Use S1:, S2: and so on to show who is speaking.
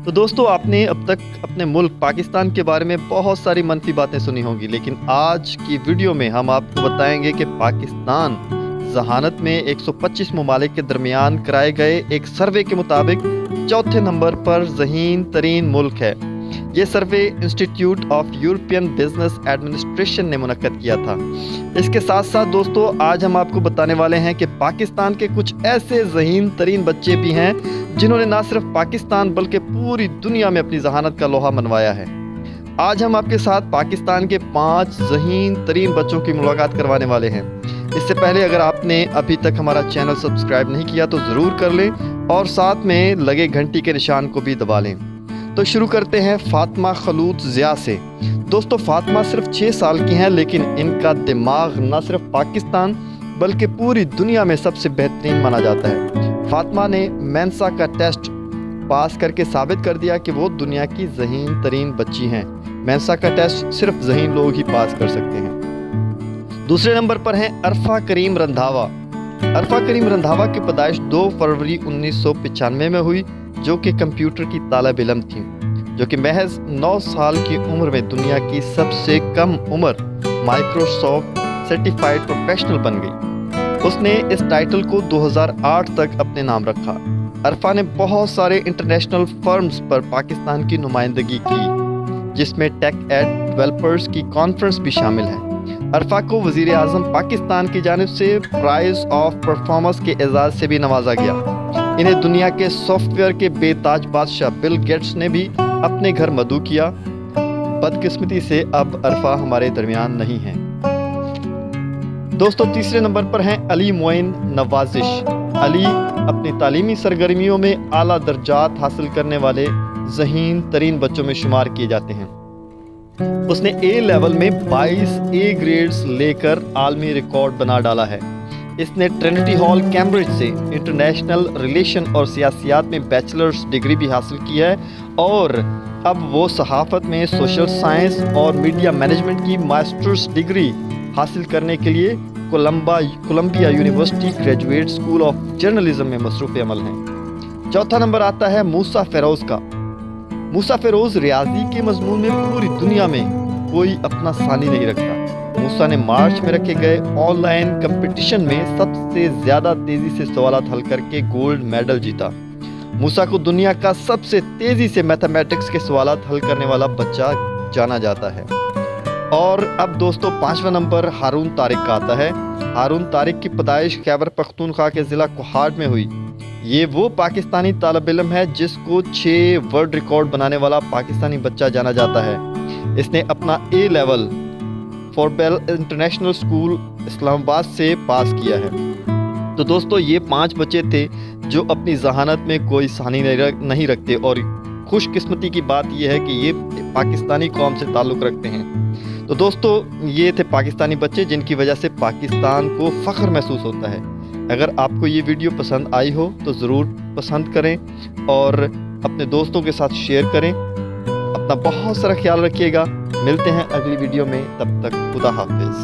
S1: تو دوستو، آپ نے اب تک اپنے ملک پاکستان کے بارے میں بہت ساری منفی باتیں سنی ہوں گی، لیکن آج کی ویڈیو میں ہم آپ کو بتائیں گے کہ پاکستان ذہانت میں 125 ممالک کے درمیان کرائے گئے ایک سروے کے مطابق چوتھے نمبر پر ذہین ترین ملک ہے۔ یہ survey institute of European business administration نے منعقد کیا تھا۔ اس کے ساتھ ساتھ دوستو، آج ہم آپ کو بتانے والے ہیں کہ پاکستان کے کچھ ایسے ذہین ترین بچے بھی ہیں جنہوں نے نہ صرف پاکستان بلکہ پوری دنیا میں اپنی ذہانت کا لوہا منوایا ہے۔ آج ہم آپ کے ساتھ پاکستان کے 5 ذہین ترین بچوں کی ملاقات کروانے والے ہیں۔ اس سے پہلے اگر آپ نے ابھی تک ہمارا چینل سبسکرائب نہیں کیا تو ضرور کر لیں اور ساتھ میں لگے گھنٹی کے نشان کو بھی دبا لیں۔ تو شروع کرتے ہیں فاطمہ خلوت ضیاء سے۔ دوستو، فاطمہ صرف 6 سال کی ہیں، لیکن ان کا دماغ نہ صرف پاکستان بلکہ پوری دنیا میں سب سے بہترین مانا جاتا ہے۔ فاطمہ نے مینسا کا ٹیسٹ پاس کر کے ثابت کر دیا کہ وہ دنیا کی ذہین ترین بچی ہیں۔ مینسا کا ٹیسٹ صرف ذہین لوگ ہی پاس کر سکتے ہیں۔ دوسرے نمبر پر ہیں عرفہ کریم رندھاوا۔ عرفہ کریم رندھاوا کی پیدائش 2 فروری 1995 میں ہوئی، جو کہ کمپیوٹر کی طالب علم تھیں، جو کہ محض 9 سال کی عمر میں دنیا کی سب سے کم عمر مائکروسافٹ سرٹیفائیڈ پروفیشنل بن گئی۔ اس نے اس ٹائٹل کو 2008 تک اپنے نام رکھا۔ عرفہ نے بہت سارے انٹرنیشنل فرمز پر پاکستان کی نمائندگی کی، جس میں ٹیک ایڈ ڈیولپرز کی کانفرنس بھی شامل ہے۔ عرفہ کو وزیر اعظم پاکستان کی جانب سے پرائز آف پرفارمنس کے اعزاز سے بھی نوازا گیا۔ انہیں دنیا کے سافٹ ویئر کے بے تاج بادشاہ بل گیٹس نے بھی اپنے گھر مدعو کیا۔ بدقسمتی سے اب عرفہ ہمارے درمیان نہیں ہیں۔ دوستو، تیسرے نمبر پر ہیں علی معین نوازش۔ علی اپنی تعلیمی سرگرمیوں میں اعلیٰ درجات حاصل کرنے والے ذہین ترین بچوں میں شمار کیے جاتے ہیں۔ اس نے اے لیول میں 22 اے گریڈز لے کر عالمی ریکارڈ بنا ڈالا ہے۔ اس نے ٹرینٹی ہال کیمبرج سے انٹرنیشنل ریلیشن اور سیاسیات میں بیچلرز ڈگری بھی حاصل کی ہے، اور اب وہ صحافت میں سوشل سائنس اور میڈیا مینجمنٹ کی ماسٹرز ڈگری حاصل کرنے کے لیے Columbia University graduate school of journalism میں مصروف عمل ہیں۔ چوتھا نمبر آتا ہے موسیٰ فیروز کا۔ موسیٰ فیروز ریاضی کے مضمون میں پوری دنیا میں کوئی اپنا ثانی نہیں رکھتا۔ موسیٰ نے مارچ میں رکھے گئے آن لائن کمپٹیشن میں سب سے زیادہ تیزی سے سوالات حل کر کے گولڈ میڈل جیتا۔ موسیٰ کو دنیا کا سب سے تیزی سے میتھمیٹکس کے سوالات حل کرنے والا بچہ جانا جاتا ہے۔ اور اب دوستو، 5واں نمبر ہارون طارق کا آتا ہے۔ ہارون طارق کی پیدائش خیبر پختونخوا کے ضلع کوہاٹ میں ہوئی۔ یہ وہ پاکستانی طالب علم ہے جس کو 6 ورلڈ ریکارڈ بنانے والا پاکستانی بچہ جانا جاتا ہے۔ اس نے اپنا اے لیول فوربیل انٹرنیشنل اسکول اسلام آباد سے پاس کیا ہے۔ تو دوستو، یہ 5 بچے تھے جو اپنی ذہانت میں کوئی ثانی نہیں رکھتے، اور خوش قسمتی کی بات یہ ہے کہ یہ پاکستانی قوم سے تعلق رکھتے ہیں۔ تو دوستو، یہ تھے پاکستانی بچے جن کی وجہ سے پاکستان کو فخر محسوس ہوتا ہے۔ اگر آپ کو یہ ویڈیو پسند آئی ہو تو ضرور پسند کریں اور اپنے دوستوں کے ساتھ شیئر کریں۔ اپنا بہت سارا خیال رکھیے گا۔ ملتے ہیں اگلی ویڈیو میں، تب تک خدا حافظ۔